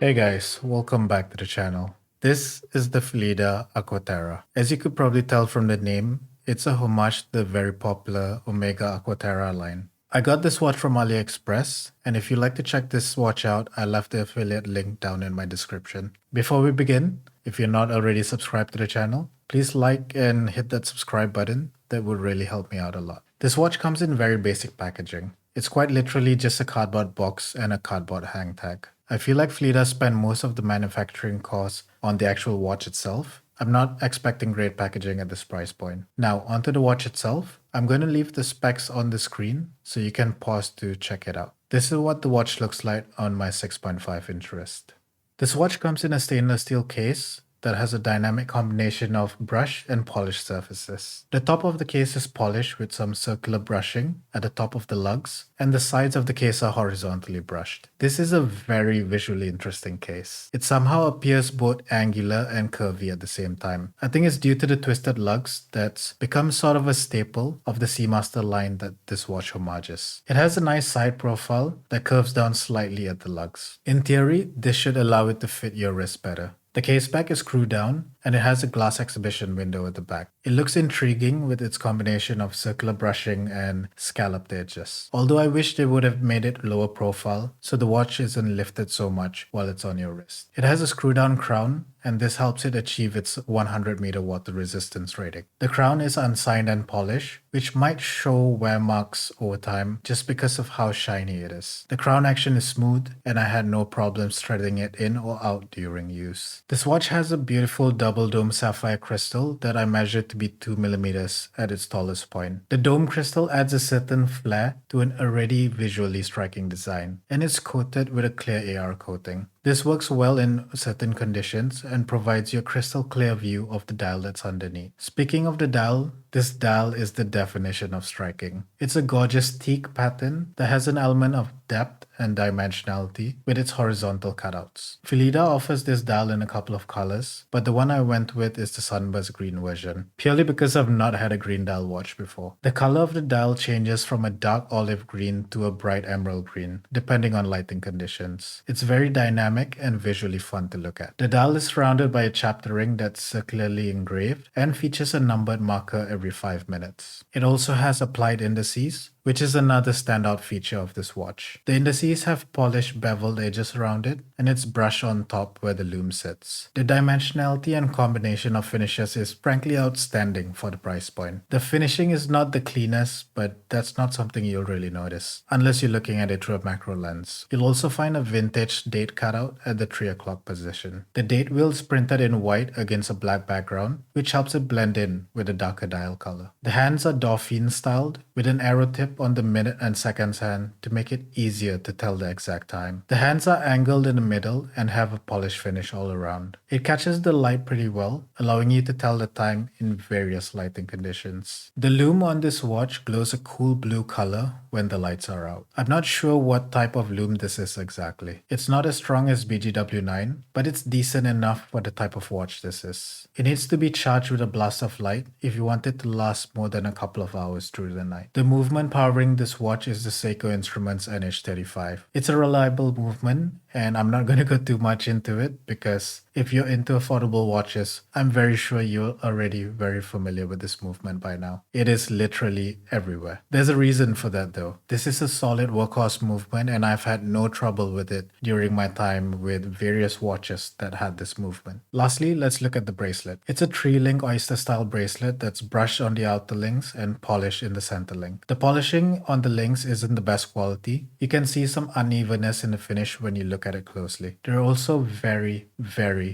Hey guys, welcome back to the channel. This is the Phylida Aqua Terra. As you could probably tell from the name, it's a homage to the very popular Omega Aqua Terra line. I got this watch from AliExpress, and if you'd like to check this watch out, I left the affiliate link down in my description. Before we begin, if you're not already subscribed to the channel, please like and hit that subscribe button. That would really help me out a lot. This watch comes in very basic packaging. It's quite literally just a cardboard box and a cardboard hang tag. I feel like Phylida spent most of the manufacturing costs on the actual watch itself. I'm not expecting great packaging at this price point. Now, onto the watch itself. I'm going to leave the specs on the screen so you can pause to check it out. This is what the watch looks like on my 6.5-inch wrist. This watch comes in a stainless steel case that has a dynamic combination of brush and polished surfaces. The top of the case is polished with some circular brushing at the top of the lugs, and the sides of the case are horizontally brushed. This is a very visually interesting case. It somehow appears both angular and curvy at the same time. I think it's due to the twisted lugs that's become sort of a staple of the Seamaster line that this watch homages. It has a nice side profile that curves down slightly at the lugs. In theory, this should allow it to fit your wrist better. The caseback is screwed down, and it has a glass exhibition window at the back. It looks intriguing with its combination of circular brushing and scalloped edges. Although I wish they would have made it lower profile so the watch isn't lifted so much while it's on your wrist. It has a screw down crown, and this helps it achieve its 100 meter water resistance rating. The crown is unsigned and polished, which might show wear marks over time just because of how shiny it is. The crown action is smooth, and I had no problems threading it in or out during use. This watch has a beautiful double dome sapphire crystal that I measured to be 2 millimeters at its tallest point. The dome crystal adds a certain flair to an already visually striking design, and it's coated with a clear AR coating. This works well in certain conditions and provides you a crystal clear view of the dial that's underneath. Speaking of the dial, this dial is the definition of striking. It's a gorgeous teak pattern that has an element of depth and dimensionality with its horizontal cutouts. Phylida offers this dial in a couple of colors, but the one I went with is the sunburst green version, purely because I've not had a green dial watch before. The color of the dial changes from a dark olive green to a bright emerald green, depending on lighting conditions. It's very dynamic and visually fun to look at. The dial is surrounded by a chapter ring that's circularly engraved and features a numbered marker every 5 minutes. It also has applied indices, which is another standout feature of this watch. The indices have polished beveled edges around it, and it's brushed on top where the lume sits. The dimensionality and combination of finishes is frankly outstanding for the price point. The finishing is not the cleanest, but that's not something you'll really notice, unless you're looking at it through a macro lens. You'll also find a vintage date cutout at the 3 o'clock position. The date wheel is printed in white against a black background, which helps it blend in with a darker dial color. The hands are Dauphine styled, with an arrow tip on the minute and seconds hand to make it easier to tell the exact time. The hands are angled in the middle and have a polished finish all around. It catches the light pretty well, allowing you to tell the time in various lighting conditions. The lume on this watch glows a cool blue color when the lights are out. I'm not sure what type of lume this is exactly. It's not as strong as BGW9, but it's decent enough for the type of watch this is. It needs to be charged with a blast of light if you want it to last more than a couple of hours through the night. The movement powering this watch is the Seiko Instruments NH35. It's a reliable movement, and I'm not going to go too much into it because if you're into affordable watches, I'm very sure you're already very familiar with this movement by now. It is literally everywhere. There's a reason for that though. This is a solid workhorse movement, and I've had no trouble with it during my time with various watches that had this movement. Lastly, let's look at the bracelet. It's a 3-link oyster style bracelet that's brushed on the outer links and polished in the center link. The polishing on the links isn't the best quality. You can see some unevenness in the finish when you look at it closely. They're also very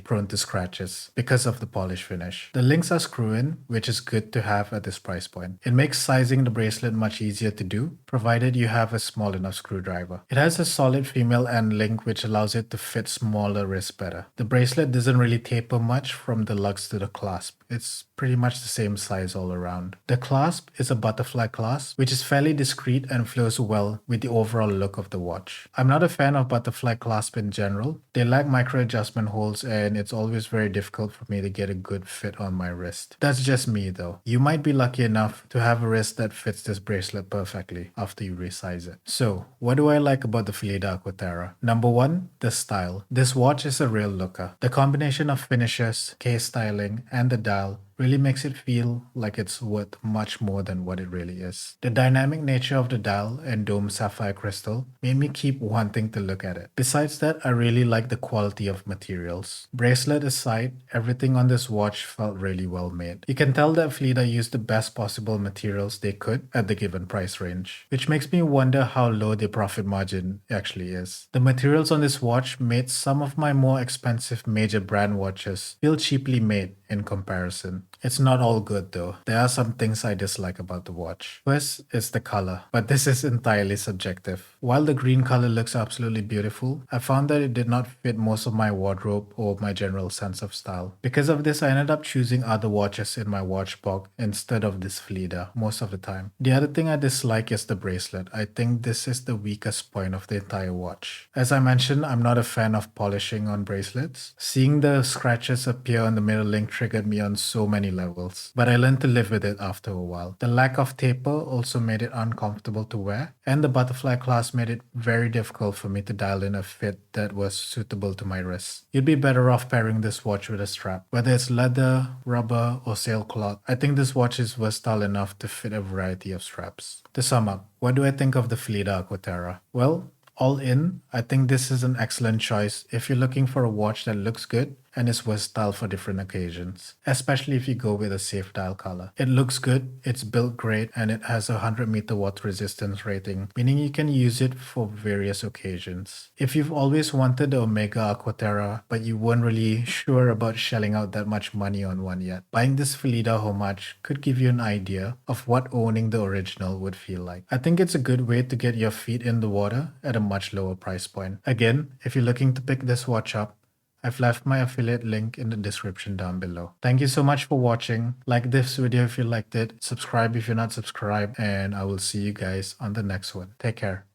prone to scratches because of the polish finish. The links are screw-in, which is good to have at this price point. It makes sizing the bracelet much easier to do, provided you have a small enough screwdriver. It has a solid female end link which allows it to fit smaller wrists better. The bracelet doesn't really taper much from the lugs to the clasp, It's pretty much the same size all around. The clasp is a butterfly clasp, which is fairly discreet and flows well with the overall look of the watch. I'm not a fan of butterfly clasp in general. They lack micro adjustment holes and it's always very difficult for me to get a good fit on my wrist. That's just me though. You might be lucky enough to have a wrist that fits this bracelet perfectly after you resize it. So, what do I like about the Phylida Aqua Terra? Number one, the style. This watch is a real looker. The combination of finishes, case styling, and the dial really makes it feel like it's worth much more than what it really is. The dynamic nature of the dial and dome sapphire crystal made me keep wanting to look at it. Besides that, I really like the quality of materials. Bracelet aside, everything on this watch felt really well made. You can tell that Phylida used the best possible materials they could at the given price range, which makes me wonder how low their profit margin actually is. The materials on this watch made some of my more expensive major brand watches feel cheaply made in comparison. It's not all good though. There are some things I dislike about the watch. First is the color, but this is entirely subjective. While the green color looks absolutely beautiful, I found that it did not fit most of my wardrobe or my general sense of style. Because of this, I ended up choosing other watches in my watch box instead of this Phylida most of the time. The other thing I dislike is the bracelet. I think this is the weakest point of the entire watch. As I mentioned, I'm not a fan of polishing on bracelets. Seeing the scratches appear on the middle link triggered me on so many levels, but I learned to live with it after a while. The lack of taper also made it uncomfortable to wear, and the butterfly clasp made it very difficult for me to dial in a fit that was suitable to my wrist. You'd be better off pairing this watch with a strap. Whether it's leather, rubber, or sailcloth, I think this watch is versatile enough to fit a variety of straps. To sum up, what do I think of the Phylida Aqua Terra? Well, all in, I think this is an excellent choice if you're looking for a watch that looks good and is versatile for different occasions, especially if you go with a safe dial color. It looks good, it's built great, and it has a 100-meter watt resistance rating, meaning you can use it for various occasions. If you've always wanted the Omega Aqua Terra, but you weren't really sure about shelling out that much money on one yet, buying this Phylida Homage could give you an idea of what owning the original would feel like. I think it's a good way to get your feet in the water at a much lower price point. Again, if you're looking to pick this watch up, I've left my affiliate link in the description down below. Thank you so much for watching. Like this video if you liked it, subscribe if you're not subscribed, and I will see you guys on the next one. Take care.